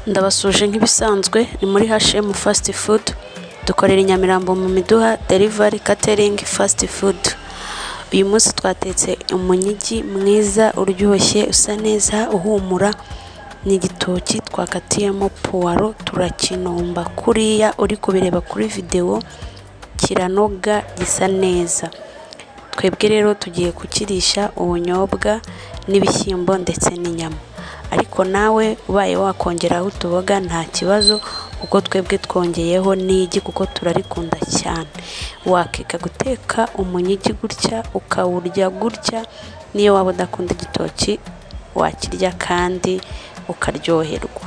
Ndabasuje nk'ibisanzwe ni muri HM Fast Food, dukorera i Nyamirambo mu Miduha Delivery Catering Fast Food. Uyu munsi twatetse umunyigi mwiza uryoshye usa neza uhumura, ni igitoki twakatiyemo puwaro turakinomba kuriya uri kubireba kuri video, kiranoga gisa neza. Twebwe rero tugiye kukirisha ubunyobwa n'ibishyimbo ndetse n'inyama, ariko nawe ubaye wakongeraho utuboga nta kibazo kuko twebwe twongeyeho n'igi kuko turarikunda cyane. Wakeka guteka umunyigi gutya ukawurya gutya, niyo waba udakunda igitoki wakirya kandi ukaryoherwa.